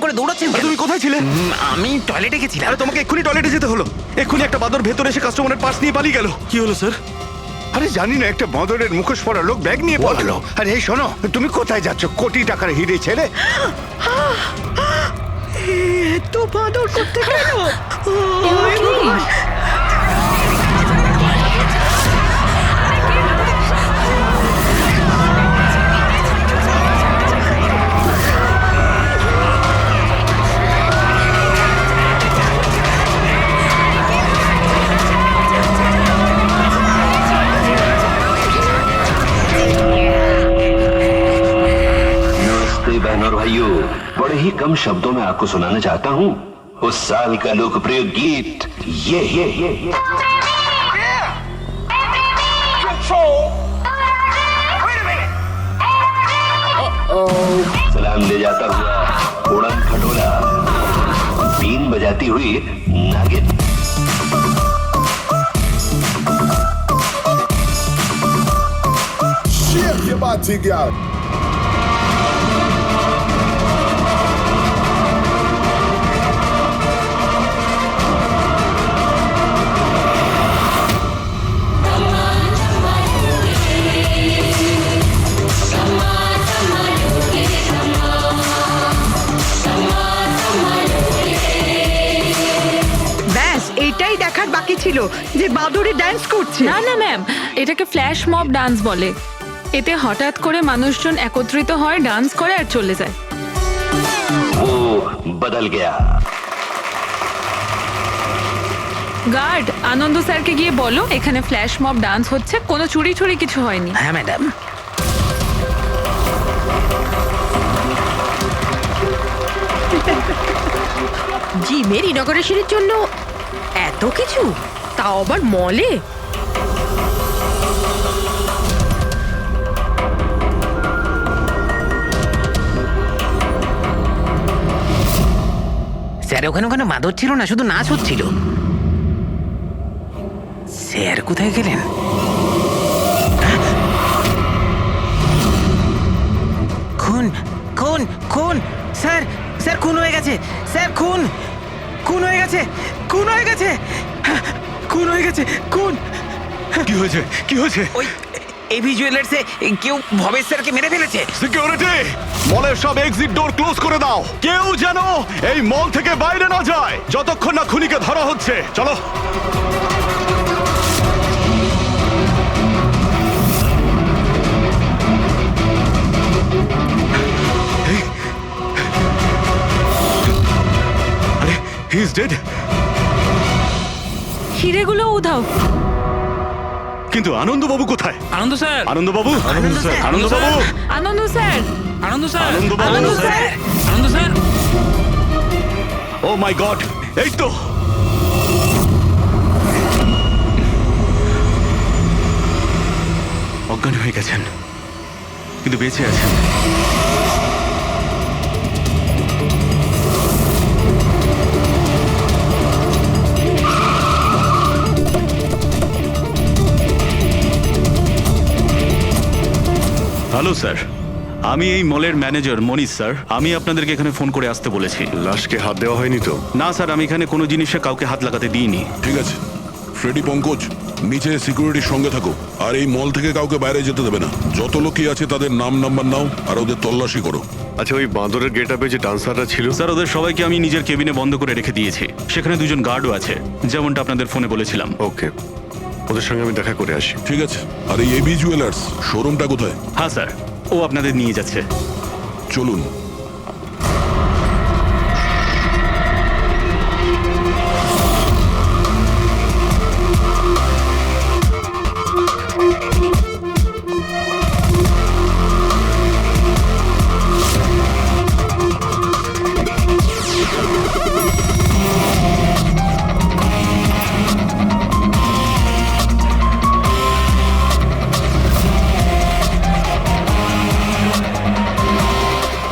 করে দৌড়াচ্ছেন কেন? তুমি কোথায় ছিলে? আমি টয়লেটে গেছিলাম। আরে তোমাকে এক্ষুনি টয়লেটে যেতে হলো। এক্ষুনি একটা বাদর ভেতরে এসে কাস্টমারের পার্স নিয়ে পালিয়ে গেল। কি হলো স্যার? আরে জানি না, একটা বাঁদরের মুখোশ পরা লোক ব্যাগ নিয়ে পালালো। আরে এই শোনো, তুমি কোথায় যাচ্ছ? কোটি টাকার হিরে ছেড়ে। তো বাঁদর করতে গেল। बहनों और भाइयों, बड़े ही कम शब्दों में आपको सुनाना चाहता हूँ उस साल का लोकप्रिय गीत ये सलाम ले जाता हुआ उड़न खटोला, बीन बजाती हुई नागिन। Shake your body, girl. ব্যাস এইটাই দেখার বাকি ছিল যে বাঁদরে ডান্স করছে। না না ম্যাম, এটাকে ফ্ল্যাশ মব ডান্স বলে। এতে হঠাৎ করে মানুষজন একত্রিত হয়, ডান্স করে আর চলে যায়। वो बदल गया। গার্ড, আনন্দ স্যারকে গিয়ে বলো এখানে ফ্ল্যাশ মব ডান্স হচ্ছে, কোনো চুরি ছুরি কিছু হয়নি। হ্যাঁ ম্যাডাম। জিমের ইনগরেশনের জন্য এত কিছু, তাও আবার মলে। স্যার ওখানে ওখানে মাদর ছিল না, শুধু নাচ হচ্ছিল। স্যার কোথায় গেলেন? খুন খুন খুন! স্যার স্যার খুন হয়ে গেছে! স্যার খুন খুন হয়ে গেছে! খুন হয়ে গেছে! খুন হয়ে গেছে! খুন! কি হয়েছে? কি হয়েছে? ওই এভি জুয়েলার্সে কেউ ভবেশ স্যারকে মেরে ফেলেছে। সিকিউরিটি, মলের সব এক্সিট ডোর ক্লোজ করে দাও। কেউ যেন এই মল থেকে বাইরে না যায় যতক্ষণ না খুনিকে ধরা হচ্ছে। চলো। আরে হি ইজ ডেড। হিরেগুলো উধাও। কিন্তু আনন্দবাবু কোথায়? আনন্দ স্যার, আনন্দবাবু, স্যার, আনন্দবাবু, আনন্দ স্যার, আনন্দ স্যার, আনন্দবাবু, আনন্দ স্যার। আনন্দ স্যার। ও মাই গড, এই তো। অজ্ঞান হয়ে গেছেন কিন্তু বেঁচে আছেন। হ্যালো স্যার, আমি এই মলের ম্যানেজার মনীষ স্যার। আমি আপনাদেরকে এখানে ফোন করে আসতে বলেছি। লাশকে হাত দেওয়া হয়নি তো? না স্যার, আমি এখানে কোনো জিনিসে কাউকে হাত লাগাতে দিইনি। ঠিক আছে ফ্রেডি, পঙ্কজ নিচে সিকিউরিটির সঙ্গে থাকো আর এই মল থেকে কাউকে বাইরে যেতে দেবে না। যত লোকই আছে তাদের নাম নাম্বার নাও আর ওদের তল্লাশি করো। আচ্ছা, ওই বাঁদরের গেট আপে যে ডান্সাররা ছিল? স্যার ওদের সবাইকে আমি নিজের কেবিনে বন্ধ করে রেখে দিয়েছি। সেখানে দুজন গার্ডও আছে, যেমনটা আপনাদের ফোনে বলেছিলাম। ওকে, ওদের সঙ্গে আমি দেখা করে আসি। ঠিক আছে। আর এই এবি জুয়েলার্স শোরুমটা কোথায়? হ্যাঁ স্যার, ও আপনাদের নিয়ে যাচ্ছে। চলুন।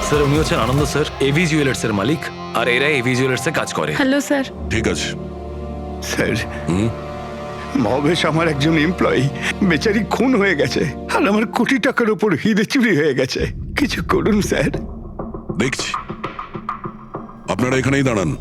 স্যার উনি হচ্ছেন আনন্দ স্যার, এভি জুয়েলার্স এর মালিক, আর এরা এভি জুয়েলার্স এ কাজ করে। Hello sir. ঠিক আছে। স্যার, মহেশ আমার একজন এমপ্লয়ি, বেচারি খুন হয়ে গেছে আর আমার কোটি টাকার উপর হিরে চুরি হয়ে গেছে। কিছু করুন স্যার। দেখছি। আপনারা এখানেই দাঁড়ান।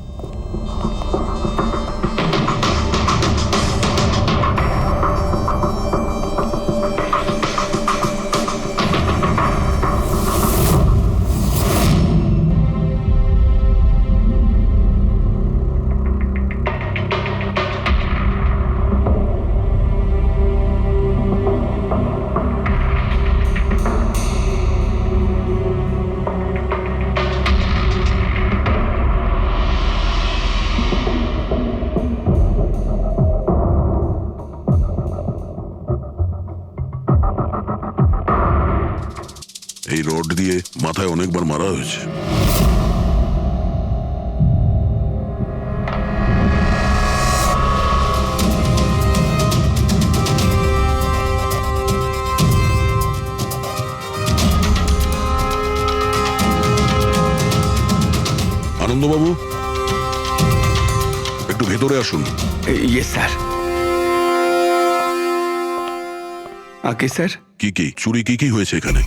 এই রড দিয়ে মাথায় অনেকবার মারা হয়েছে। আনন্দবাবু, একটু ভেতরে আসুন। ইয়ে স্যার। আগে স্যার, কি চুরি কি হয়েছে এখানে?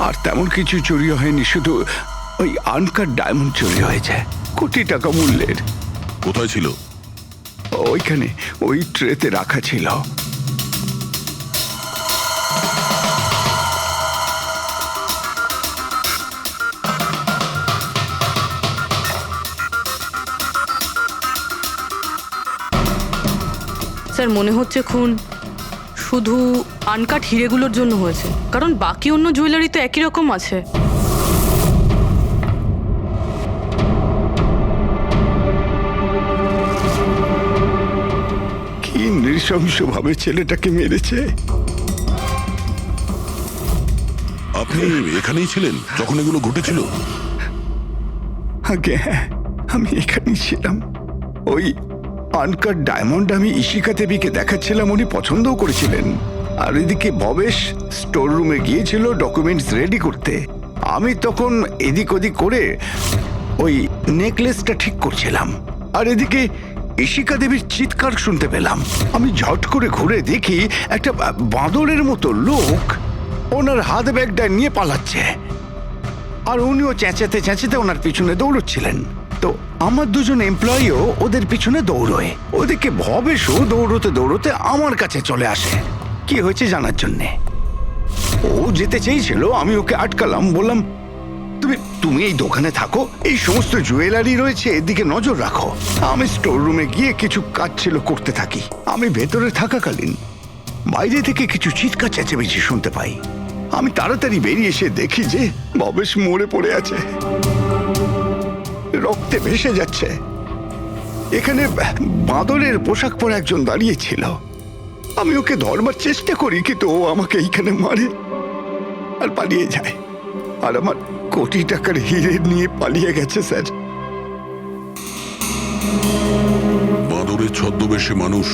আর তেমন কিছু চুরি হয়নি, শুধু ওই আনকাট ডায়মন্ড চুরি হয়েছে, কোটি টাকা মূল্যের। কোথায় ছিল? ওইখানে ওই ট্রেতে রাখা ছিল। স্যার মনে হচ্ছে খুন শুধু আনকাট হিরেগুলোর জন্য হয়েছে, কারণ বাকি অন্য জুয়েলারি তো একই রকম আছে। কি নৃশংসভাবে ছেলেটাকে মেরেছে। আপনি এখানেই ছিলেন যখন এগুলো ঘটেছিল? আগে হ্যাঁ, আমি এখানেই ছিলাম। ওই আনকাট ডায়মন্ড আমি ইশিকা দেবীকে দেখাচ্ছিলাম, উনি পছন্দও করেছিলেন। আর এদিকে ভবেশ স্টোর রুমে গিয়েছিল ডকুমেন্টস রেডি করতে। আমি তখন এদিক ওদিক করে ওই নেকলেসটা ঠিক করছিলাম। আর এদিকে ইশিকা দেবীর চিৎকার শুনতে পেলাম। আমি ঝট করে ঘুরে দেখি একটা বাঁদরের মতো লোক ওনার হাত ব্যাগটা নিয়ে পালাচ্ছে, আর উনিও চেঁচাতে চেঁচাতে ওনার পিছনে দৌড়চ্ছিলেন। তো আমার দুজন এমপ্লয়িও ওদের পিছনে দৌড়োয়। ওদিকে ভবেশও দৌড়তে দৌড়তে আমার কাছে চলে আসে কি হয়েছে জানার জন্যে। ও যেতে চেয়েছিল, আমি ওকে আটকালাম, বললাম তুমি এই দোকানে থাকো, এই সমস্ত জুয়েলারি রয়েছে, এদিকে নজর রাখো। আমি স্টোর রুমে গিয়ে কিছু কাজ ছিল করতে থাকি। আমি ভেতরে থাকাকালীন বাইরে থেকে কিছু চিৎকার চেঁচামেচি শুনতে পাই। আমি তাড়াতাড়ি বেরিয়ে এসে দেখি যে ভবেশ মরে পড়ে আছে, রক্তে ভেসে যাচ্ছে। এখানে বাঁদরের পোশাক পরে একজন দাঁড়িয়ে ছিল। আমি ওকে ধরবার চেষ্টা করি, কিন্তু ও আমাকে এইখানে মারে আর পালিয়ে যায়। আর আমার কোটি টাকার হিরে নিয়ে পালিয়ে গেছে স্যার। বাঁদরের ছদ্মবেশে মানুষ।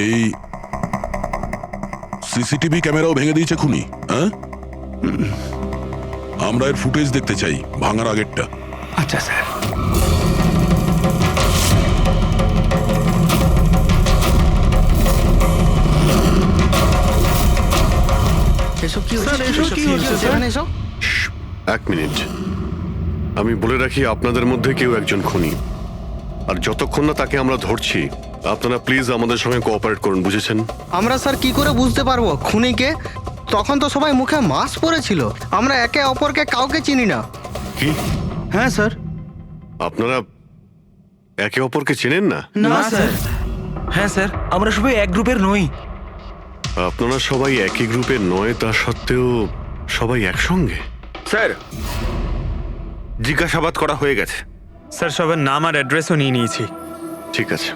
এই সিসিটিভি ক্যামেরাও ভেঙে দিয়েছে খুনি, হ্যাঁ? আমরা এর ফুটেজ দেখতে চাই, ভাঙার আগেরটা। আচ্ছা স্যার। এক মিনিট, আমি বলে রাখি আপনাদের মধ্যে কেউ একজন খুনি, আর যতক্ষণ না তাকে আমরা ধরছি আপনারা প্লিজ আমাদের সঙ্গে কোঅপারেট করুন, বুঝেছেন? আমরা স্যার কি করে বুঝতে পারবো খুনিকে? তখন তো সবাই মুখে মাস্ক পরেছিল, আমরা একে অপরকে কাউকে চিনি না। কি? হ্যাঁ স্যার। আপনারা একে অপরকে চেনেন না? না স্যার। হ্যাঁ স্যার, আমরা সবাই এক গ্রুপের নই। আপনারা সবাই একই গ্রুপের নয়, তা সত্ত্বেও সবাই একসঙ্গে? স্যার জিজ্ঞাসাবাদ করা হয়ে গেছে স্যার, সবার নাম আর অ্যাড্রেসও নিয়ে নিয়েছি। ঠিক আছে,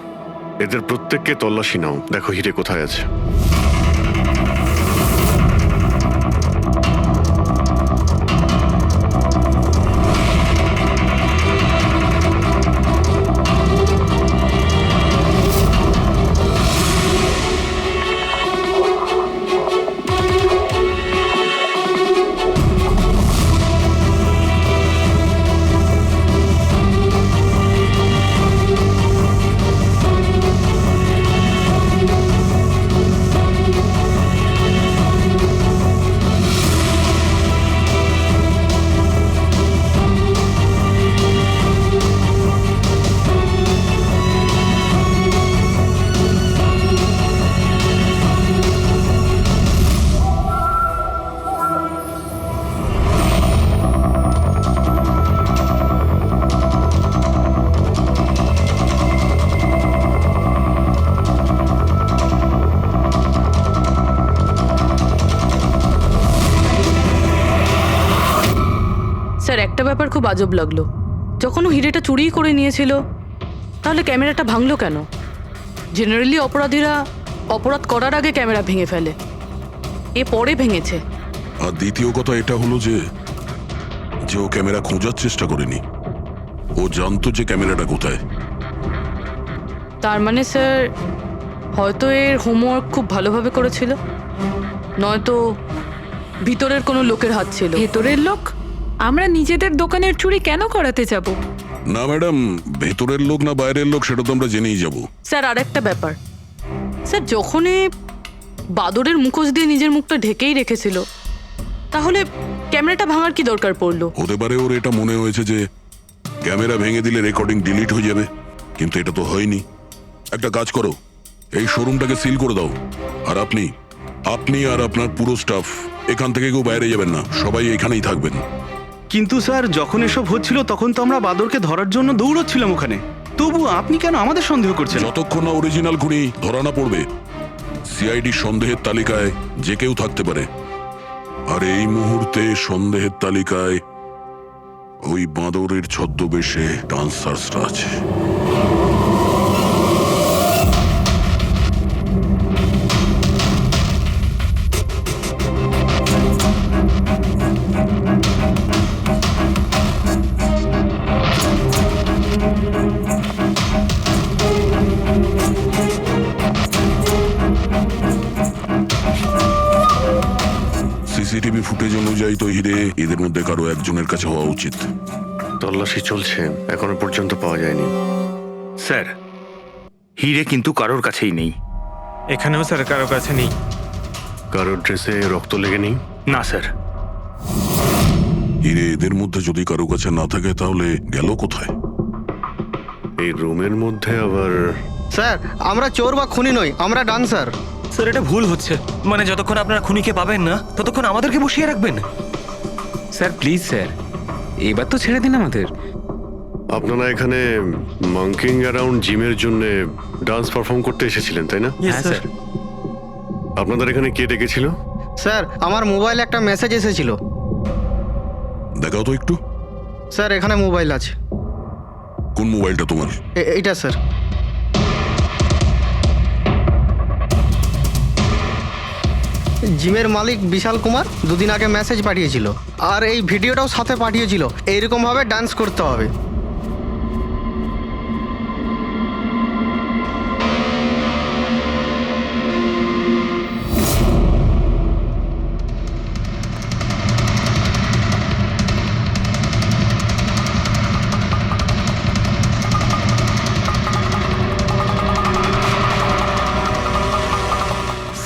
এদের প্রত্যেককে তল্লাশি নাও, দেখো হিরে কোথায় আছে। ব্যাপার খুব আজব লাগলো। যখন ও হিরেটা চুরিই করে নিয়েছিল, তাহলে ক্যামেরাটা ভাঙলো কেন? জেনারেলি অপরাধীরা অপরাধ করার আগে ক্যামেরা ভেঙে ফেলে, এ পরে ভেঙেছে। আর দ্বিতীয় কথা এটা হলো যে ও ক্যামেরা খোঁজার চেষ্টা করেনি, ও জানতো যে ক্যামেরাটা কোথায়। তার মানে স্যার হয়তো এর হোমওয়ার্ক খুব ভালোভাবে করেছিল, নয়তো ভিতরের কোনো লোকের হাত ছিল। ভেতরের লোক? আমরা নিজেদের দোকানের চুরি কেন করাতে যাব? না ম্যাডাম, ভেতরের লোক না বাইরের লোক সেটা তো আমরা জেনেই যাব। স্যার আর একটা ব্যাপার, স্যার যখনই বাদরের মুখোশ দিয়ে নিজের মুখটা ঢেকেই রেখেছিল, তাহলে ক্যামেরাটা ভাঙার কি দরকার পড়লো? হতে পারে ওর এটা মনে হয়েছে যে ক্যামেরা ভেঙে দিলে রেকর্ডিং ডিলিট হয়ে যাবে, কিন্তু এটা তো হয়নি। একটা কাজ করো, এই শোরুমটাকে সিল করে দাও, আর আপনি আর আপনার পুরো স্টাফ এখান থেকে কেউ বাইরে যাবেন না, সবাই এখানেই থাকবেন। কিন্তু স্যার যখন এসব হচ্ছিল তখন তো আমরা বাদরকে ধরার জন্য দৌড়চ্ছিলাম ওখানে, তবু আপনি কেন আমাদের সন্দেহ করছেন? যতক্ষণ না অরিজিনাল খুনি ধরা না পড়বে, সিআইডি সন্দেহের তালিকায় যে কেউ থাকতে পারে। আর এই মুহূর্তে সন্দেহের তালিকায় ওই বাঁদরের ছদ্মবেশে ডান্সার্সরা আছে। সিসিটিভি ফুটেজ অনুযায়ী তো হিরে এদের মধ্যে কারো একজনের কাছে হওয়া উচিত। তল্লাশি চলছে, এখনো পর্যন্ত পাওয়া যায়নি। স্যার হিরে কিন্তু কারোর কাছেই নেই। এখানেও স্যার কারোর কাছে নেই। কারোর ড্রেসে রক্ত লেগে নেই? না স্যার। হিরে এদের মধ্যে যদি কারো কাছে না থাকে তাহলে গেল কোথায়? এই রুমের মধ্যে আবার? স্যার আমরা চোর বা খুনি নই, আমরা ডান্সার। স্যার এটা ভুল হচ্ছে, মানে যতক্ষণ আপনারা খুনিকে পাবেন না ততক্ষণ আমাদেরকে বসিয়ে রাখবেন। স্যার প্লিজ স্যার, এবার তো ছেড়ে দিন আমাদের। আপনারা এখানে মাঙ্কিং অ্যারাউন্ড জিমের জন্য ডান্স পারফর্ম করতে এসেছিলেন, তাই না? হ্যাঁ স্যার। আপনাদের এখানে কে ডেকেছিল? স্যার আমার মোবাইলে একটা মেসেজ এসেছিল। দেখাও তো একটু। স্যার এখানে মোবাইল আছে। কোন মোবাইলটা তোমার? এইটা স্যার। জিমের মালিক বিশাল কুমার দুদিন আগে মেসেজ পাঠিয়েছিল, আর এই ভিডিওটাও সাথে পাঠিয়েছিল। এইরকম ভাবে ডান্স করতে হবে।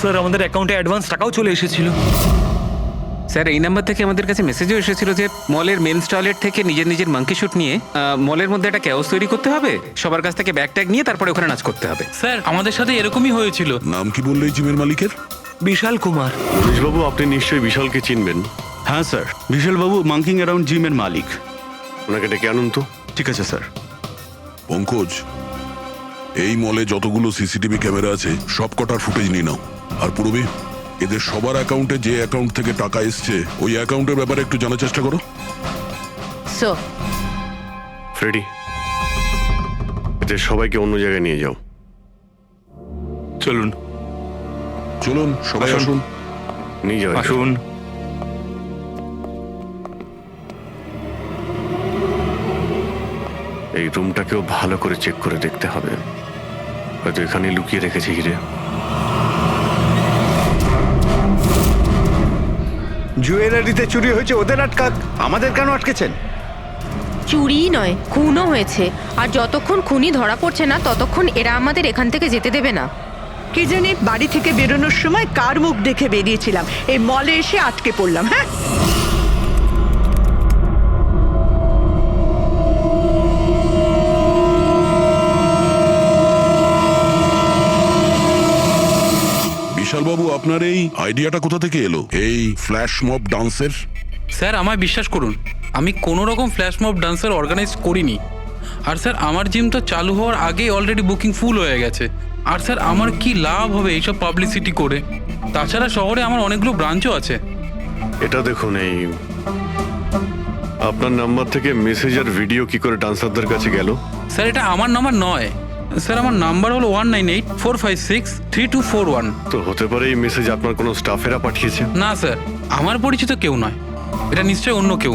স্যার আমাদের অ্যাকাউন্টে অ্যাডভান্স টাকাও চলে এসেছিল। স্যার এই নাম্বার থেকে আমাদের কাছে মেসেজও এসেছিল যে মলের মেন্স টয়লেট থেকে নিজের মাঙ্কি শুট নিয়ে মলের মধ্যে একটা ক্যাওস তৈরি করতে হবে, সবার কাছ থেকে ব্যাগ ট্যাগ নিয়ে তারপরে ওখানে নাচ করতে হবে। স্যার আমাদের সাথে এরকমই হয়েছিল। নাম কি বললে এই জিমের মালিকের? বিশাল কুমার। মনীশবাবু, আপনি নিশ্চয়ই বিশালকে চিনবেন। হ্যাঁ স্যার, বিশালবাবু মাঙ্কিং অ্যারাউন্ড জিমের মালিক। ওনাকে ডেকে আনুন তো। ঠিক আছে স্যার। পঙ্কজ, এই মলে যতগুলো সিসিটিভি ক্যামেরা আছে সব কটার ফুটেজ নিয়ে নাও। আর পূর্বে এদের সবার অ্যাকাউন্টে যে অ্যাকাউন্ট থেকে টাকা এসছে ওই অ্যাকাউন্টের ব্যাপারে একটু জানার চেষ্টা করো। স্যার ফ্রেডি, এদের সবাইকে অন্য জায়গায় নিয়ে যাও। চলুন চলুন সবাই আসুন। নিয়ে যাও। আসুন। এই রুমটাকেও ভালো করে চেক করে দেখতে হবে, হয়তো এখানে লুকিয়ে রেখেছে হিরে। জুয়েলারিতে চুরি হয়েছে, ওদের আটকাক, আমাদের কেন আটকেছেন? চুরিই নয়, খুনও হয়েছে। আর যতক্ষণ খুনি ধরা পড়ছে না ততক্ষণ এরা আমাদের এখান থেকে যেতে দেবে না। কে জানে বাড়ি থেকে বেরোনোর সময় কার মুখ দেখে বেরিয়েছিলাম, এই মলে এসে আটকে পড়লাম। হ্যাঁ বিশালবাবু, আপনার এই আইডিয়াটা কোথা থেকে এলো, এই ফ্ল্যাশ মব ডান্সের? স্যার আমায় বিশ্বাস করুন, আমি কোনো রকম ফ্ল্যাশ মব ডান্সার অর্গানাইজ করিনি। আর স্যার আমার জিম তো চালু হওয়ার আগেই অলরেডি বুকিং ফুল হয়ে গেছে। আর স্যার আমার কি লাভ হবে এইসব পাবলিসিটি করে? তাছাড়া শহরে আমার অনেকগুলো ব্রাঞ্চও আছে। এটা দেখুন, এই আপনার নাম্বার থেকে মেসেজ আর ভিডিও কি করে ডান্সারদের কাছে গেল? স্যার এটা আমার নাম্বার নয়, স্যার আমার নাম্বার হলো 1984563241। তো হতে পারে এই মেসেজ আপনার কোনো স্টাফেরা পাঠিয়েছে। না স্যার, আমার পরিচিত কেউ নয়, এটা নিশ্চয়ই অন্য কেউ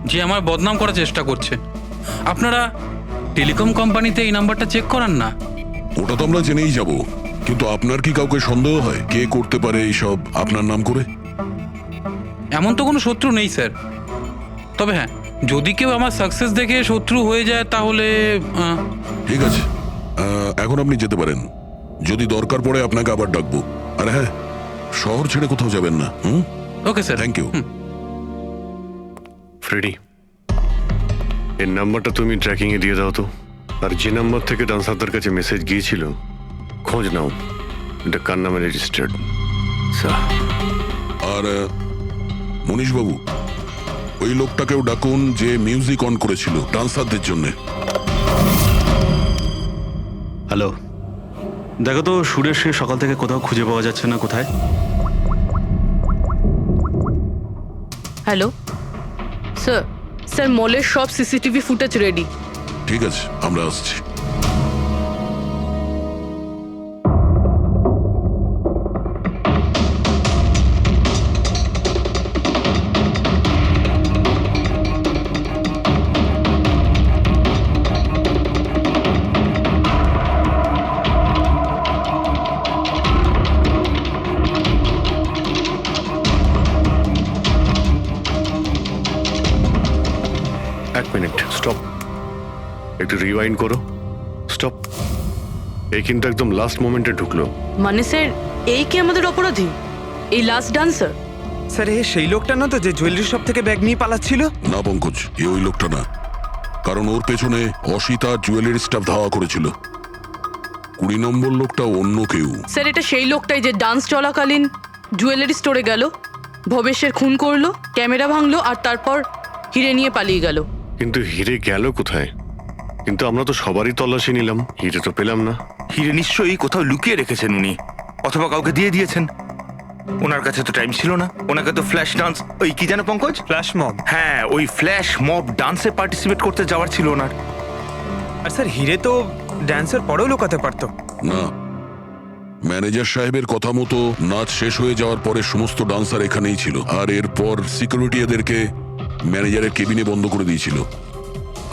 যে আমার বদনাম করার চেষ্টা করছে। আপনারা টেলিকম কোম্পানিতে এই নাম্বারটা চেক করান না। ওটা তো আমরা জেনেই যাব, কিন্তু আপনার কি কাউকে সন্দেহ হয় কে করতে পারে এইসব আপনার নাম করে? এমন তো কোনো শত্রু নেই স্যার, তবে হ্যাঁ যদি কেউ আমার সাকসেস দেখে শত্রু হয়ে যায় তাহলে ঠিক আছে, এখন আপনি যেতে পারেন। যদি দরকার পড়ে আপনাকে আবার ডাকবো। আর হ্যাঁ, শহর ছেড়ে কোথাও যাবেন না। Okay sir, thank you. Freddy, এর নাম্বারটা তুমি ট্র্যাকিং এ দিয়ে দাও তো। আর যে নাম্বার থেকে ডান্সারদের কাছে মেসেজ গিয়েছিল খোঁজ নাও, এটা কার নামে রেজিস্টার্ড। আর মনীশ বাবু, ওই লোকটাকেও ডাকুন যে মিউজিক অন করেছিল ডান্সারদের জন্য। হ্যালো, দেখো তো সুরেশকে সকাল থেকে কোথাও খুঁজে পাওয়া যাচ্ছে না। কোথায়? হ্যালো স্যার, স্যার মলের সব সিসিটিভি ফুটেজ রেডি। ঠিক আছে, আমরা আসছি। এক মিনিট, স্টপ, একটু রিওয়াইন্ড করো। স্টপ, এই কিন্তু একদম লাস্ট মোমেন্টে ঢুকলো। মানে স্যার এই কি আমাদের অপরাধী, এই লাস্ট ডান্সার? স্যার এ সেই লোকটা না তো যে জুয়েলারি শপ থেকে ব্যাগ নিয়ে পালাচ্ছিল? না পঙ্কজ, এ ওই লোকটা না, কারণ ওর পেছনে অসিতা জুয়েলারি স্টাফ ধাওয়া করেছিল। 20 নম্বর লোকটা অন্য কেউ। স্যার এটা সেই লোকটাই যে ডান্স চলাকালীন জুয়েলারি স্টোরে গেল, ভবেশের খুন করলো, ক্যামেরা ভাঙলো আর তারপর হিরে নিয়ে পালিয়ে গেল। কিন্তু হিরে গেল কোথায়? কিন্তু আমরা তো সবারই তল্লাশি নিলাম, হিরে তো পেলাম না। হিরে নিশ্চয়ই কোথাও লুকিয়ে রেখেছেন উনি, অথবা কাউকে দিয়ে দিয়েছেন। ওনার কাছে তো টাইম ছিল না, ওনাকে তো ফ্ল্যাশ ডান্স, ওই কি জানো পঙ্কজ, ফ্ল্যাশ মব। হ্যাঁ, ওই ফ্ল্যাশ মব ডান্সে পার্টিসিপেট করতে যাওয়ার ছিল ওনার। আর স্যার হিরে তো ড্যান্সের পরেও লুকাতে পারতো। না, ম্যানেজার সাহেবের কথা মতো নাচ শেষ হয়ে যাওয়ার পরে সমস্ত ডান্সার এখানেই ছিল, আর এরপর সিকিউরিটি এদেরকে ম্যানেজারের কেবিনে বন্ধ করে দিয়েছিল।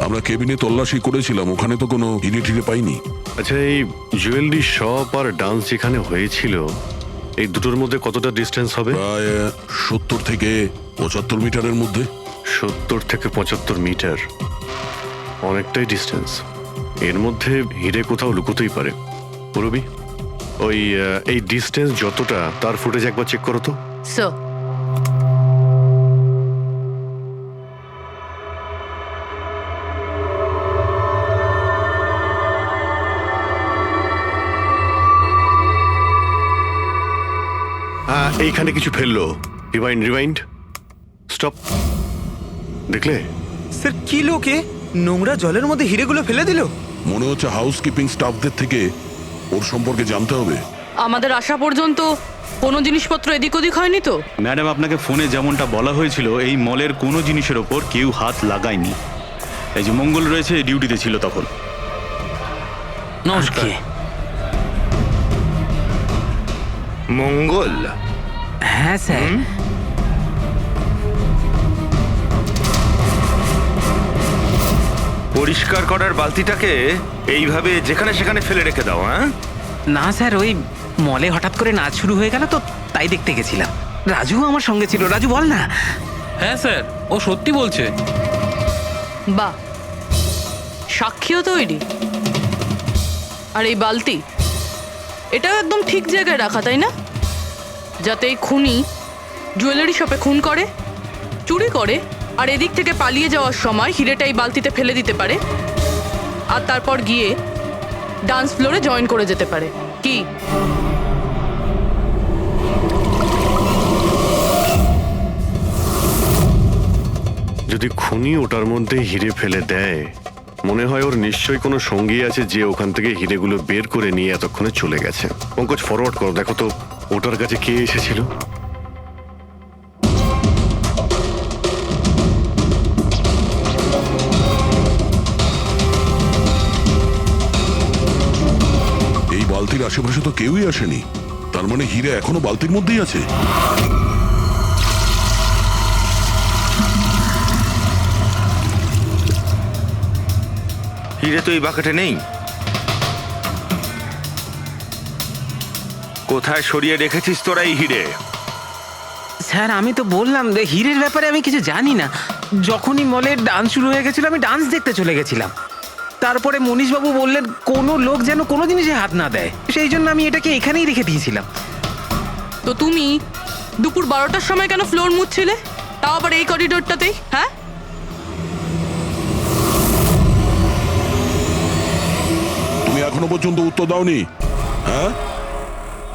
আমরা কেবিনে তল্লাশি করেছিলাম, ওখানে তো কোনো হিরে টিরে পাইনি। আচ্ছা, এই জুয়েলারি শপ আর ডান্স যেখানে হয়েছিল এই দুটোর মধ্যে কতটা ডিস্টেন্স হবে? প্রায় 70 থেকে 75 মিটারের মধ্যে। 70 থেকে 75 মিটার, অনেকটাই ডিস্টেন্স। এর মধ্যে হিরে কোথাও লুকোতেই পারে। পুরবি, ওই এই ডিস্টেন্স যতটা তার ফুটেজ একবার চেক করো তো। স্যার এইখানে কিছু ফেললো। Rewind, stop. দেখলে? স্যার কি লোকে নোংরা জলের মধ্যে হিরেগুলো ফেলে দিল? মনে হচ্ছে হাউসকিপিং স্টাফদের থেকে ওর সম্পর্কে জানতে হবে। আমাদের আসা পর্যন্ত কোনো জিনিসপত্র এদিক ওদিক হয়নি তো? ম্যাডাম, আপনাকে ফোনে যেমনটা বলা হয়েছিল এই মলের কোনো জিনিসের ওপর কেউ হাত লাগায়নি। এই যে মঙ্গল রয়েছে, ডিউটিতে ছিল তখন। নমস্কার। মঙ্গল? হ্যাঁ স্যার। পরিষ্কার করার বালতিটাকে এইভাবে যেখানে সেখানে ফেলে রেখে দাও। হ্যাঁ না স্যার, ওই মলে হঠাৎ করে নাচ শুরু হয়ে গেল তো তাই দেখতে গেছিলাম। রাজু আমার সঙ্গে ছিল। রাজু বল না। হ্যাঁ স্যার, ও সত্যি বলছে। বাহ, সাক্ষীও তৈরি। আর এই বালতি, এটাও একদম ঠিক জায়গায় রাখা, তাই না? যাতে এই খুনি জুয়েলারি শপে খুন করে, চুরি করে, আর এদিক থেকে পালিয়ে যাওয়ার সময় হিরেটা এই বালতিতে ফেলে দিতে পারে, আর তারপর গিয়ে ডান্স ফ্লোরে জয়েন করে যেতে পারে। কি যদি খুনি ওটার মধ্যে হিরে ফেলে দেয়, মনে হয় ওর নিশ্চয়ই কোনো সঙ্গী আছে যে ওখান থেকে হিরেগুলো বের করে নিয়ে এতক্ষণে চলে গেছে। পঙ্কজ, ফরওয়ার্ড করো, দেখো তো ওটার কাছে কে এসেছিল। বালতির আশেপাশে তো কেউই আসেনি, তার মানে হিরে এখনো বালতির মধ্যেই আছে। হিরে তো এই বাকেটে নেই। কোথায় সরিয়ে রেখেছিস তোরা এই হিরে? স্যার আমি তো বললাম যে হীরের ব্যাপারে আমি কিছু জানি না। যখনই মলের ডান্স শুরু হয়ে গেছিল আমি ডান্স দেখতে চলে গেছিলাম। তারপরে মনীশবাবু বললেন কোনো লোক যেন কোনো জিনিসে হাত না দেয়, সেই জন্য আমি এটাকে এখানেই রেখে দিয়েছিলাম। তো তুমি দুপুর 12টার সময় কেন ফ্লোর মুছছিলে, তাও আবার এই করিডোরটাতেই? হ্যাঁ, তুমি এখনো পর্যন্ত উত্তর দাওনি। হ্যাঁ,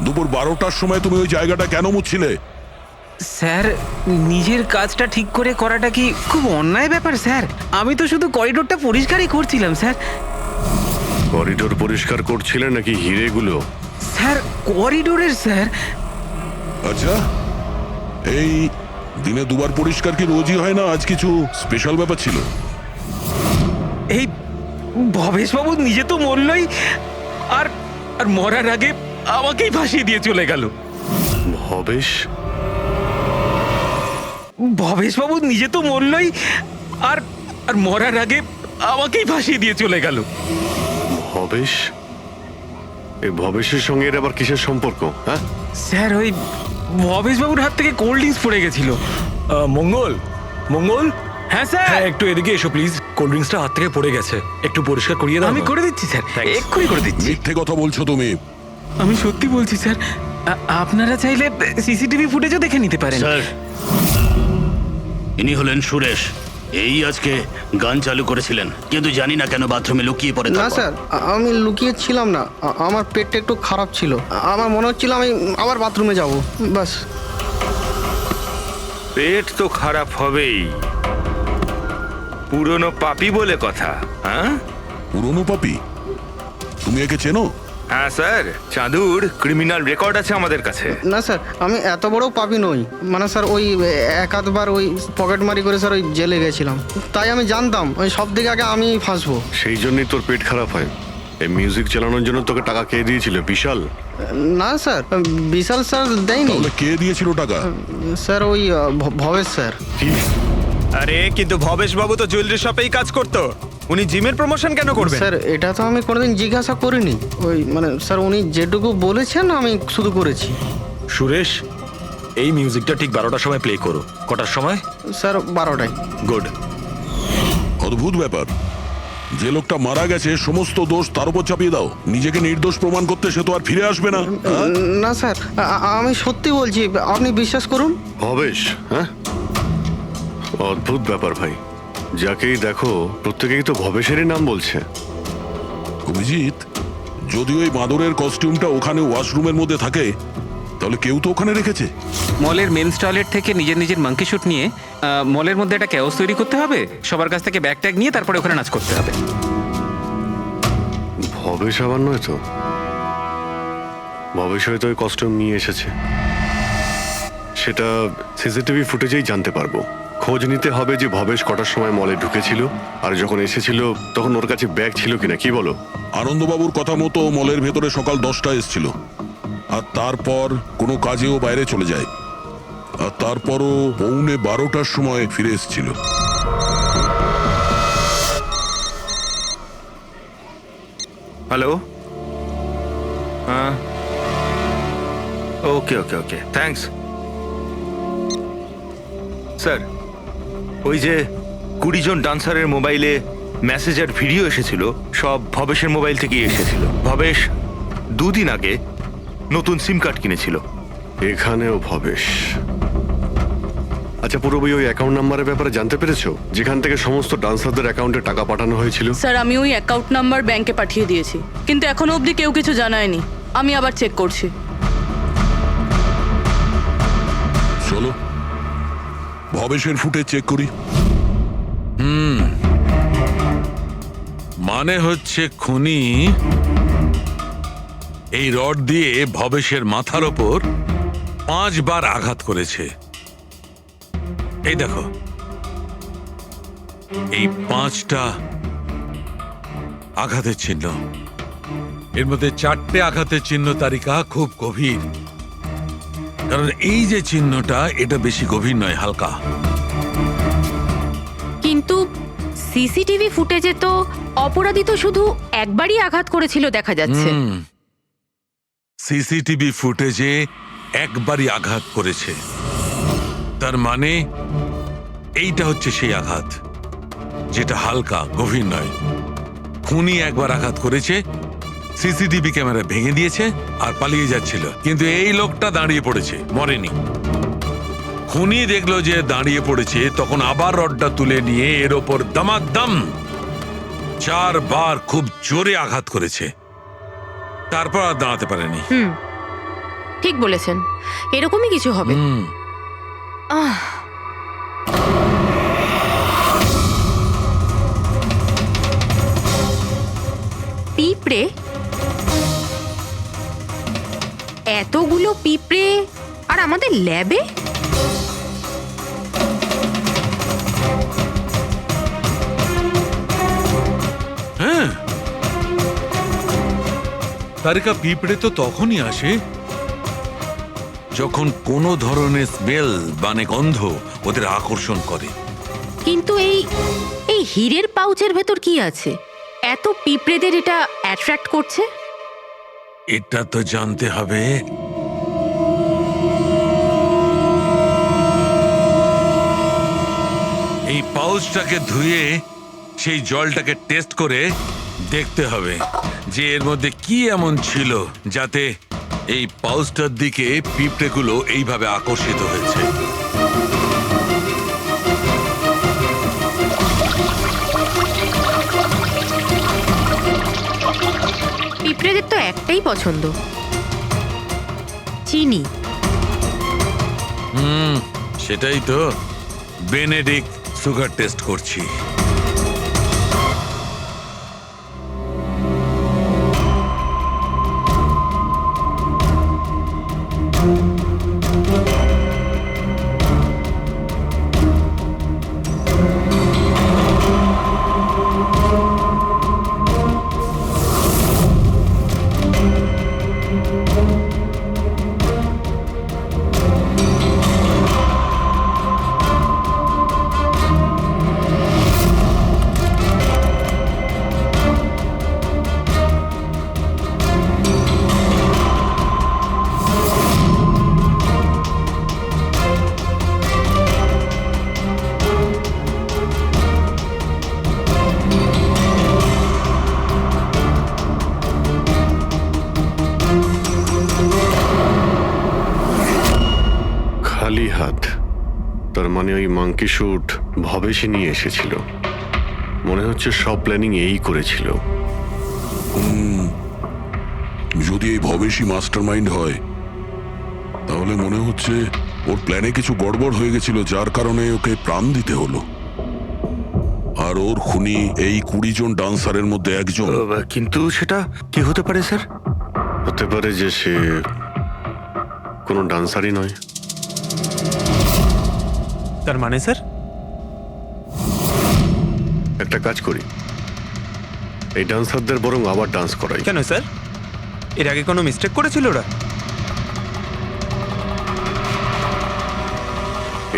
দুপুর 12টার সময় তুমি ওই জায়গাটা কেন মুছছিলে? স্যার নিজের কাজটা ঠিক করে করাটা কি খুব অন্যায় ব্যাপার স্যার? আমি তো শুধু করিডোরটা পরিষ্কারই করছিলাম স্যার। করিডোর পরিষ্কার করছিলেন নাকি হিরেগুলো? স্যার করিডোরের স্যার। আচ্ছা, এই দিনে দুবার পরিষ্কার কি রোজই হয় না? আজ কিছু স্পেশাল ব্যাপার ছিল? এই ভবেশবাবু নিজে তো মরলই, আর আর মরার আগে আমাকেই ফাঁসিয়ে দিয়ে চলে গেল। ভবেশবাবু নিজে তো মরলই, আর আর মরার আগে আমাকেই ফাঁসিয়ে দিয়ে চলে গেল। ভবেশ? এই ভবেশের সঙ্গে এর আবার কিসের সম্পর্ক? হ্যাঁ স্যার ওই ভবেশবাবুর হাত থেকে কোল্ড ড্রিঙ্কস পড়ে গেছিল। মঙ্গল, মঙ্গল, হ্যাঁ স্যার। হ্যাঁ একটু এদিকে এসো প্লিজ। কোল্ড ড্রিঙ্কসটা হাত থেকে পড়ে গেছে, একটু পরিষ্কার করিয়ে দাও। আমি করে দিচ্ছি স্যার, এক্ষুনি করে দিচ্ছি। মিথ্যে কথা বলছো তুমি। আমি সত্যি বলছি স্যার। আপনারা চাইলে সিসিটিভি ফুটেজও দেখে নিতে পারেন। স্যার, ইনি হলেন সুরেশ। এই আজকে গান চালু করেছিলেন, কিন্তু জানি না কেন বাথরুমে লুকিয়ে পড়ে। না স্যার, আমি লুকিয়ে ছিলাম না, আমার পেটটা একটু খারাপ ছিল, আমার মনে হচ্ছিল আমি আবার বাথরুমে যাব, বাস। পেট তো খারাপ হবেই, পুরনো পাপি বলে কথা। হ্যাঁ, পুরনো পাপি? তুমি একে চেনো? হ্যাঁ স্যার, চাঁদুর ক্রিমিনাল রেকর্ড আছে আমাদের কাছে। না স্যার, আমি এত বড় পাপি নই, মানে স্যার ওই এক আধবার ওই পকেটমারি করে স্যার ওই জেলে গেছিলাম, তাই আমি জানতাম ওই সব থেকে আগে আমি ফাঁসবো। সেই জন্যই তোর পেট খারাপ হয়। এই মিউজিক চালানোর জন্য তোকে টাকা কে দিয়েছিল? বিশাল? না স্যার, বিশাল স্যার দেয়নি। তাহলে কে দিয়েছিল টাকা? স্যার ওই ভবেশ স্যার। আরে কিন্তু ভবেশ বাবু তো জুয়েলারি শপেই কাজ করতো, উনি জিমের প্রমোশন কেন করবেন? স্যার এটা তো আমি কোনোদিন জিজ্ঞাসা করিনি, ওই মানে স্যার উনি যেটুকু বলেছেন আমি শুধু করেছি। সুরেশ, এই মিউজিকটা ঠিক 12টার সময় প্লে করো। কটার সময়? স্যার 12টায়। গুড। অদ্ভুত ব্যাপার, যে লোকটা মারা গেছে সমস্ত দোষ তার উপর চাপিয়ে দাও। নিজেকে নির্দোষ প্রমাণ করতে সে তো আর ফিরে আসবে না। না স্যার, আমি সত্যি বলছি, আপনি বিশ্বাস করুন। ভবেশ? হ্যাঁ, অদ্ভুত ব্যাপার ভাই। যাকেই দেখো প্রত্যেকেই তো ভবেশেরই নাম বলছে। অভিজিৎ, যদি ওই মাদুরের কস্টিউমটা ওখানে ওয়াশরুমের মধ্যে থাকে, তাহলে কেউ তো ওখানে রেখেছে। মলের মেন্স টয়লেট থেকে নিজের নিজের মাঙ্কি শুট নিয়ে মলের মধ্যে একটা ক্যাওস তৈরি করতে হবে, সবার কাছ থেকে ব্যাগ ট্যাগ নিয়ে তারপরে ওখানে নাচ করতে হবে। ভবেশ আবার নয় তো? ভবেশ হয়তো ওই কস্টিউম নিয়ে এসেছে, সেটা সিসিটিভি ফুটেজেই জানতে পারবো। খোঁজ নিতে হবে যে ভবেশ কটার সময় মলে ঢুকেছিল, আর যখন এসেছিল তখন ওর কাছে ব্যাগ ছিল কিনা। কি বলো? আনন্দবাবুর কথা মতো মলের ভেতরে সকাল 10টায় এসেছিল, আর তারপর কোনো কাজেও বাইরে চলে যায়, আর তারপরও পৌনে 12টার সময় ফিরে এসেছিল। হ্যালো, হ্যাঁ, ওকে ওকে ওকে, থ্যাঙ্কস স্যার। ওই যে 20 জন ডান্সারের মোবাইলে মেসেজ আর ভিডিও এসেছিল, সব ভবেশের মোবাইল থেকেই এসেছিল। ভবেশ 2 দিন আগে নতুন সিম কার্ড কিনেছিল। এখানেও ভবেশ? আচ্ছা পুরোপুরি ওই অ্যাকাউন্ট নাম্বারের ব্যাপারে জানতে পেরেছো, যেখান থেকে সমস্ত ডান্সারদের অ্যাকাউন্টে টাকা পাঠানো হয়েছিল? স্যার আমি ওই অ্যাকাউন্ট নাম্বার ব্যাংকে পাঠিয়ে দিয়েছি, কিন্তু এখনো অবধি কেউ কিছু জানায়নি। আমি আবার চেক করছি। চলো ভবেশের ফুটেজ চেক করি। মানে হচ্ছে খুনি এই রড দিয়ে ভবেশের মাথার ওপর 5 বার আঘাত করেছে। এই দেখো, এই 5টা আঘাতের চিহ্ন। এর মধ্যে 4টে আঘাতের চিহ্ন তালিকা খুব গভীর, কারণ এই যে চিহ্নটা এটা বেশি গভীর নয়, হালকা। কিন্তু সিসিটিভি ফুটেজে তো অপরাধী তো শুধু একবারই আঘাত করেছিল দেখা যাচ্ছে। সিসিটিভি ফুটেজে একবারই আঘাত করেছে, তার মানে এইটা হচ্ছে সেই আঘাত যেটা হালকা, গভীর নয়। খুনি একবার আঘাত করেছে, সিসিটিভি ক্যামেরা ভেঙে দিয়েছে আর পালিয়ে যাচ্ছিল, কিন্তু এই লোকটা দাঁড়িয়ে পড়েছে, মরেনি। খুনি দেখলো যে দাঁড়িয়ে পড়েছে, তখন আবার রডটা তুলে নিয়ে এর ওপর দামাদাম 4 বার খুব জোরে আঘাত করেছে, তারপর আর দাঁড়াতে পারেনি। ঠিক বলেছেন, এরকমই কিছু হবে। পিঁপড়ে, এতগুলো পিঁপড়ে আর আমাদের ল্যাবে? হ্যাঁ, তারিকা পিঁপড়ে তো তখনই আসে যখন কোনো ধরনের স্মেল মানে গন্ধ ওদের আকর্ষণ করে। কিন্তু এই হীরের পাউচের ভেতর কি আছে এত পিঁপড়েদের এটা অ্যাট্রাক্ট করছে? এটা তো জানতে হবে। এই পাউচটাকে ধুয়ে সেই জলটাকে টেস্ট করে দেখতে হবে যে এর মধ্যে কি এমন ছিল যাতে এই পাউচটার দিকে পিঁপড়েগুলো এইভাবে আকর্ষিত হয়েছে। পিঁপড়েদের তো একটাই পছন্দ, চিনি। সেটাই তো, বেনেডিক্ট সুগার টেস্ট করছি। খালি হাত, তার মানে ওই মাঙ্কি শুট ভবেশই নিয়ে এসেছিল। মনে হচ্ছে সব প্ল্যানিং এই করেছিল। যদি এই ভবেশই মাস্টার মাইন্ড হয়, তাহলে মনে হচ্ছে ওর প্ল্যানে কিছু গড়বড় হয়ে গেছিল, যার কারণে ওকে প্রাণ দিতে হলো। আর ওর খুনি এই 20 জন ডান্সারের মধ্যে একজন। কিন্তু সেটা কি হতে পারে স্যার? হতে পারে যে সে কোনো ডান্সারই নয়। তার মানে স্যার, একটা কাজ করি, এই ডান্সারদের বরং আবার ডান্স করাই। কেন স্যার, এর আগে কোনো মিস্টেক করেছিল ওরা?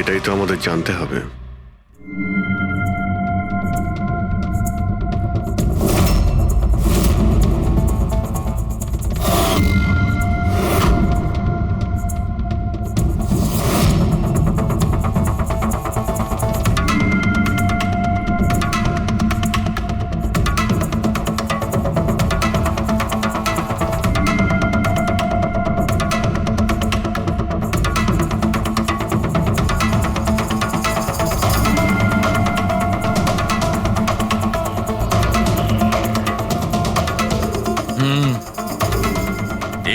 এটাই তো আমাদের জানতে হবে।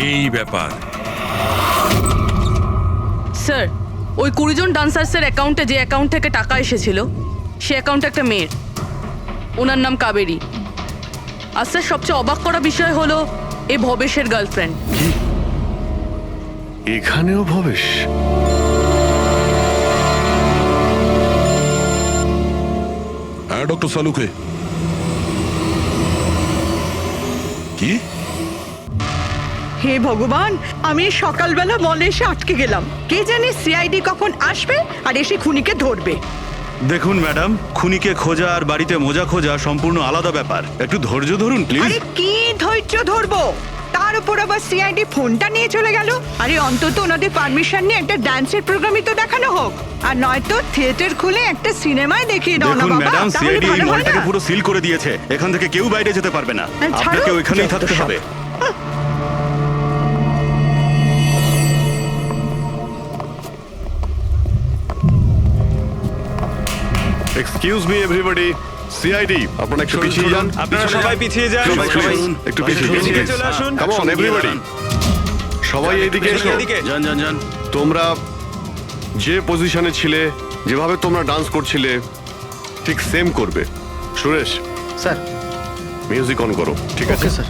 এই ব্যাপার স্যার, ওই 20 জন ডান্সার্সের অ্যাকাউন্টে যে অ্যাকাউন্ট থেকে টাকা এসেছিল, সে অ্যাকাউন্টে একটা মেয়ের, ওনার নাম কাবেরী। আর স্যার, সবচেয়ে অবাক করা বিষয় হলো এ ভবেশের গার্লফ্রেন্ড। এখানেও ভবেশ? হ্যাঁ ডক্টর সালুকে। কি হে ভগবান, আমি সকালবেলা মলে এসে আটকে গেলাম। কে জানে সিআইডি কখন আসবে আর এসে খুনিকে ধরবে। দেখুন ম্যাডাম, খুনিকে খোঁজা আর বাড়িতে মোজা খোঁজা সম্পূর্ণ আলাদা ব্যাপার। একটু ধৈর্য ধরুন প্লিজ। আরে কি ধৈর্য ধরবো, তার উপর আবার সিআইডি ফোনটা নিয়ে চলে গেল। আরে অন্তত ওনাদের পারমিশন নিয়ে একটা ডান্সের প্রোগ্রামই তো দেখানো হোক, আর নয়তো থিয়েটার খুলে একটা সিনেমায় দেখিয়ে দাও না দেখুন বাবা, ম্যাডাম, তাহলে সিআইডি এই ভালো হয় মলটাকে না? পুরো সিল করে দিয়েছে। এখান থেকে কেউ বাইরে যেতে পারবে না। ছাড়ো, আপনাকে ওইখানেই থাকতে যত সব। হবে। এক্সকিউজ মি এভরিবডি, সিআইডি আপনারা একটু পিছিয়ে যান। আপনারা সবাই পিছিয়ে যান। সবাই একটু পিছিয়ে পিছিয়ে চলে আসুন। কাম অন এভরিবডি, সবাই এইদিকে এসো। এদিকে। যান যান যান। তোমরা যে পজিশনে ছিলে, যেভাবে তোমরা ডান্স করছিলে ঠিক সেম করবে। সুরেশ স্যার। মিউজিক অন করো। ঠিক আছে স্যার।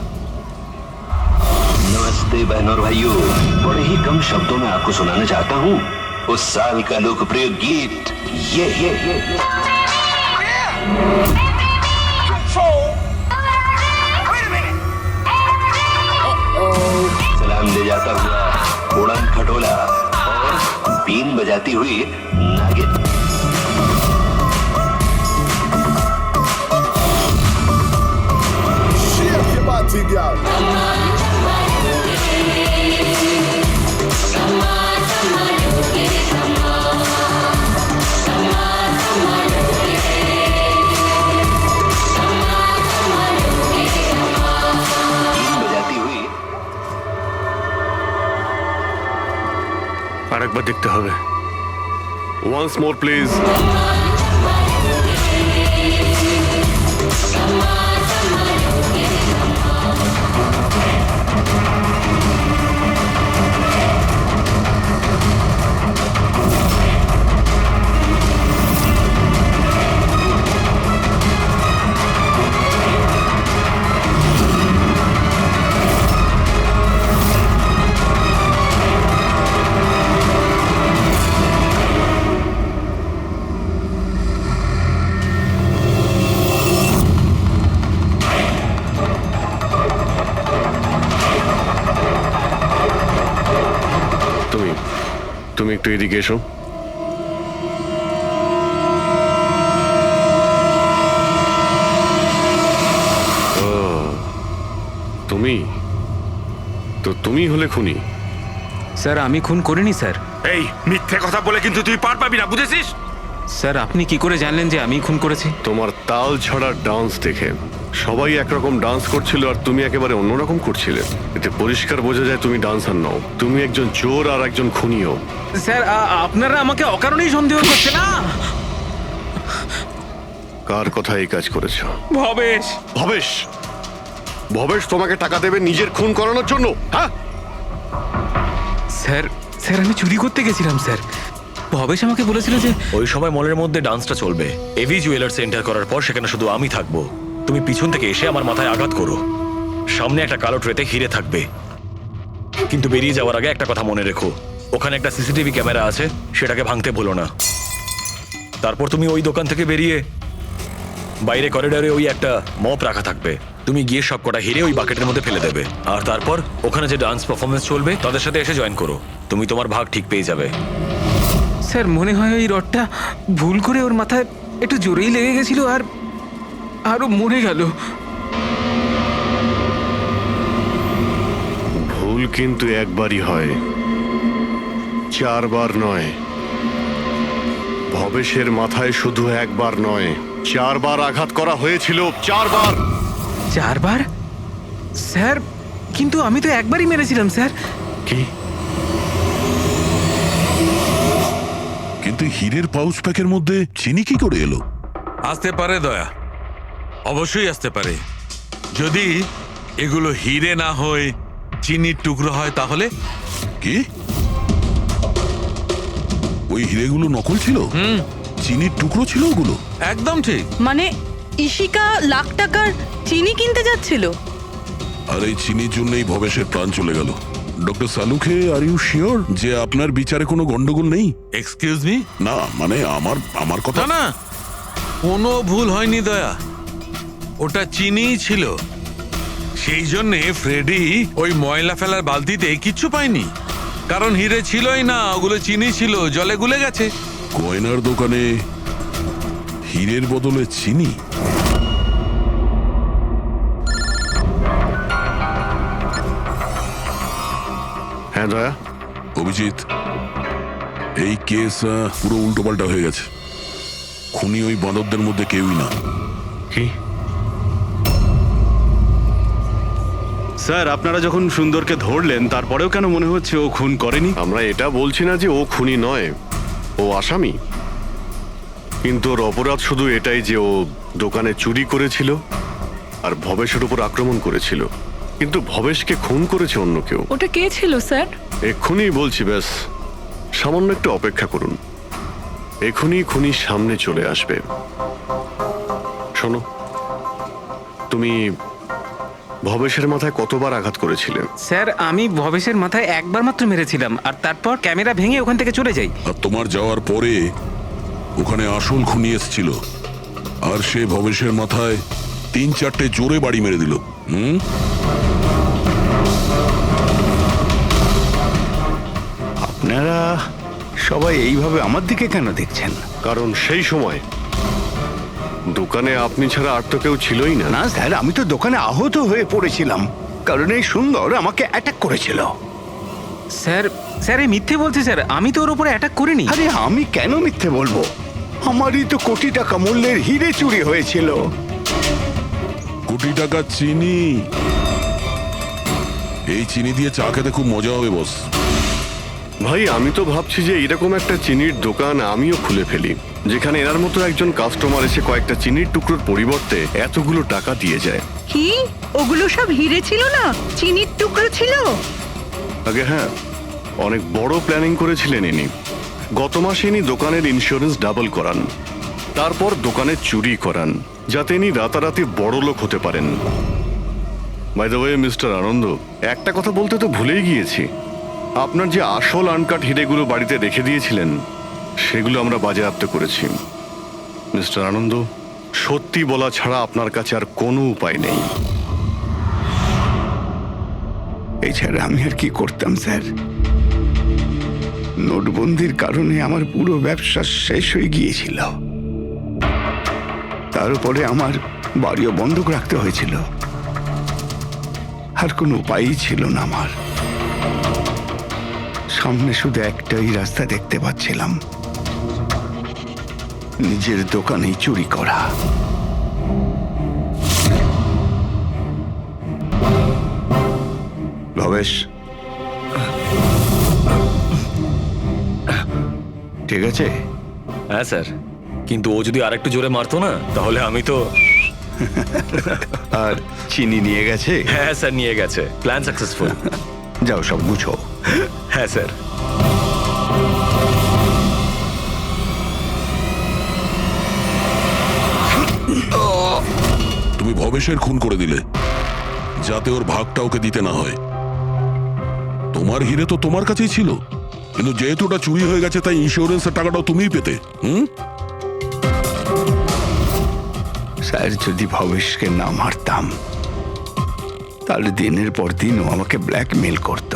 नमस्ते बहनों और भाइयों, बड़े ही कम शब्दों में आपको सुनाना चाहता हूँ उस साल का लोकप्रिय गीत ये सलाम ले जाता हुआ उड़न खटोला और बीन बजाती हुई नागिन। बजाती हुई আরেকবার দেখতে হবে। Once more please. তুমি একটু এদিকে এসো। তুমি তো তুমি হলে খুনি? স্যার আমি খুন করিনি স্যার। এই মিথ্যে কথা বলে কিন্তু তুই পার পাবি না, বুঝেছিস? স্যার আপনি কি করে জানলেন যে আমি খুন করেছি? তোমার তাল ছড়া ডান্স দেখে সবাই একরকম ডান্স করছিল আর তুমি একেবারে অন্যরকম করছিলে। এতে পরিষ্কার বোঝা যায় তুমি ডান্সার নও, তুমি একজন চোর আর একজন খুনিও। স্যার আপনারা আমাকে অকারণেই সন্দেহ করছে না? কার কথা এই কাজ করেছো? ভবেশ। ভবেশ? ভবেশ তোমাকে টাকা দেবে নিজের খুন করানোর জন্য? হ্যাঁ স্যার, স্যার আমি চুরি করতে গেছিলাম স্যার। ভবেশ আমাকে বলেছিল যে ওই সময় মলের মধ্যে ডান্সটা চলবে। এভি জুয়েলার্স এন্টার করার পর সেখানে শুধু আমি থাকবো। তুমি পিছন থেকে এসে আমার মাথায় আঘাত করো। সামনে একটা কালো ট্রেতে হিরে থাকবে, কিন্তু বেরিয়ে যাওয়ার আগে একটা কথা মনে রেখো, ওখানে একটা সিসিটিভি ক্যামেরা আছে, সেটাকে ভাঙতে ভুলো না। তারপর তুমি ওই দোকান থেকে বেরিয়ে বাইরে করিডোরে ওই একটা মপ রাখা থাকবে, তুমি গিয়ে সব কটা হিরে ওই বাকেটের মধ্যে ফেলে দেবে। আর তারপর ওখানে যে ডান্স পারফরমেন্স চলবে তাদের সাথে এসে জয়েন করো। তুমি তোমার ভাগ ঠিক পেয়ে যাবে। স্যার মনে হয় ওই রডটা ভুল করে ওর মাথায় একটু জোরেই লেগে গেছিল আর আরো মরে গেল। ভুল কিন্তু একবারই হয়, 4 বার নয়। ভবেশের মাথায় শুধু একবার নয়, 4 বার আঘাত করা হয়েছিল। 4 বার। 4 বার? স্যার কিন্তু আমি তো একবারই মেরেছিলাম স্যার। কি? কিন্তু হীরের পাউচ প্যাকের মধ্যে চিনি কি করে এলো? আসতে পারে দয়া, অবশ্যই আসতে পারে। যদি এগুলো হিরে না হয় চিনির টুকরো হয় তাহলে? কি ওই হিরেগুলো নকল ছিল? চিনির টুকরো ছিল ওগুলো? একদম ঠিক। মানে ইশিকা লাখ টাকার চিনি কিনতে যাচ্ছিল, আর এই চিনির জন্যই ভবেশের প্রাণ চলে গেল। Doctor Salunkhe, are you sure যে আপনার বিচারে কোনো গন্ডগোল নেই? Excuse me? না মানে আমার কথা না, কোনো ভুল হয়নি দয়া, ওটা চিনিই ছিল। সেই জন্যে ফ্রেডি ওই ময়লা ফেলার বালতিতে কিচ্ছু পায়নি, কারণ হিরে ছিলই না, ওগুলো চিনি ছিল, জলে গুলে গেছে। গয়নার দোকানে হীরের বদলে চিনি? হ্যাঁ দয়া। অভিজিৎ, এই কেস পুরো উল্টোপাল্টা হয়ে গেছে। খুনি ওই বাঁদরদের মধ্যে কেউই না। কি? স্যার, আপনারা যখন সুন্দরকে ধরলেন তারপরেও কেন মনে হচ্ছে ও খুন করেনি? আমরা এটা বলছি না যে ও খুনি নয়, ও আসামি। কিন্তু ওর অপরাধ শুধু এটাই যে ও দোকানে চুরি করেছিল আর ভবেশের উপর আক্রমণ করেছিল, কিন্তু ভবেশকে খুন করেছে অন্য কেউ। ওটা কে ছিল স্যার? এক্ষুনি বলছি, ব্যাস সামান্য একটু অপেক্ষা করুন, এক্ষুনি খুনি সামনে চলে আসবে। শোনো, তুমি ভবেশের মাথায় কতবার আঘাত করেছিলে? স্যার, আমি ভবেশের মাথায় একবার মাত্র মেরেছিলাম, আর তারপর ক্যামেরা ভেঙে ওখান থেকে চলে যাই। আর তোমার যাওয়ার পরে ওখানে আসল খুনি এসেছিল, আর সে ভবেশের মাথায় 3-4টে জোরে বাড়ি মেরে দিল। আপনারা সবাই এইভাবে আমার দিকে কেন দেখছেন? কারণ সেই সময় দোকানে আপনি ছাড়া আর তো কেউ ছিলই না। না স্যার, আমি তো দোকানে আহত হয়ে পড়েছিলাম, কারণ এই সুন্দর আমাকে অ্যাটাক করেছিল। স্যার, স্যার এই মিথ্যে বলছে স্যার, আমি তো ওর উপরে অ্যাটাক করিনি। আরে আমি কেন মিথ্যে বলবো? আমারই তো কোটি টাকা মূল্যের হিরে চুরি হয়েছিল। কোটি টাকা চিনি? এই চিনি দিয়ে চা খেতে খুব মজা হবে বস। ভাই, আমি তো ভাবছি যে এরকম একটা চিনির দোকান আমিও খুলে ফেলি, যেখানে এনার মতো একজন কাস্টমার এসে কয়েকটা চিনির টুকরোর পরিবর্তে এতগুলো টাকা দিয়ে যায়। কি ওগুলো সব হিরে ছিল না, চিনির টুকরো ছিল? আগে হ্যাঁ, অনেক বড় প্ল্যানিং করেছিলেন ইনি। গত মাসে ইনি দোকানের ইন্স্যুরেন্স ডাবল করান, তারপর দোকানে চুরি করান, যাতে ইনি রাতারাতি বড় লোক হতে পারেন। বাই দ্য ওয়ে মিস্টার আনন্দ, একটা কথা বলতে তো ভুলেই গিয়েছি, আপনার যে আসল আনকাট হিরেগুলো বাড়িতে রেখে দিয়েছিলেন সেগুলো আমরা বাজেয়াপ্ত করেছি। মিস্টার আনন্দ, সত্যি বলা ছাড়া আপনার কাছে আর কোনো উপায় নেই। এছাড়া আমি আর কি করতাম স্যার? নোটবন্দির কারণে আমার পুরো ব্যবসা শেষ হয়ে গিয়েছিল, তার উপরে আমার বাড়িও বন্ধক রাখতে হয়েছিল, আর কোনো উপায়ই ছিল না আমার। সামনে শুধু একটাই রাস্তা দেখতে পাচ্ছিলাম, নিজের দোকানেই চুরি করা। ভবেশ, ঠিক আছে? হ্যাঁ স্যার, কিন্তু ও যদি আরেকটু জোরে মারতো না তাহলে আমি তো। আর চিনি নিয়ে গেছে? হ্যাঁ স্যার, নিয়ে গেছে। Plan successful. যাও সব গুছো। হ্যাঁ স্যার। তুমি ভবেশের খুন করে দিলে, যাতে ওর ভাগটা ওকে দিতে না হয়। তোমার হিরে তো তোমার কাছেই ছিল, কিন্তু যেহেতু ওটা চুরি হয়ে গেছে তাই ইন্স্যুরেন্সের টাকাটাও তুমিই পেতে। স্যার, যদি ভবেশকে না মারতাম তাহলে দিনের পর দিন ও আমাকে ব্ল্যাকমেল করত।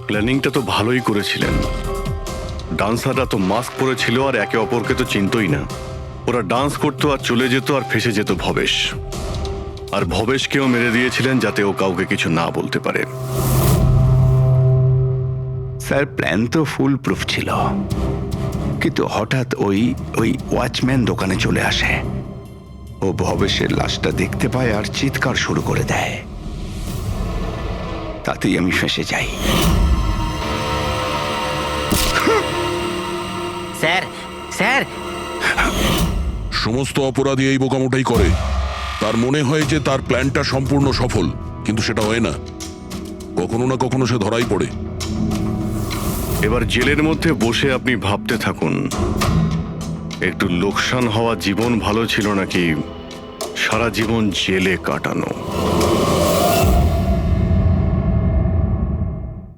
প্ল্যানিংটা তো ভালোই করেছিলেন। ডান্সাররা তো মাস্ক পরেছিল আর একে অপরকে তো চিনতই না। ওরা ডান্স করতো আর চলে যেত আর ফেসে যেত ভবেশ। আর ভবেশকেও মেরে দিয়েছিলেন যাতে ও কাউকে কিছু না বলতে পারে। স্যার, প্ল্যান তো ফুল প্রুফ ছিল, কিন্তু হঠাৎ ওই ওয়াচম্যান দোকানে চলে আসে। ও ভবেশের লাশটা দেখতে পায় আর চিৎকার শুরু করে দেয়, তাতেই আমি ফেঁসে যাই। স্যার, স্যার, সমস্ত অপরাধী এই বোকামোটাই করে। তার মনে হয় যে তার প্ল্যানটা সম্পূর্ণ সফল, কিন্তু সেটা হয় না। কখনো না কখনো সে ধরাই পড়ে। এবার জেলের মধ্যে বসে আপনি ভাবতে থাকুন, একটু লোকসান হওয়া জীবন ভালো ছিল নাকি সারা জীবন জেলে কাটানো।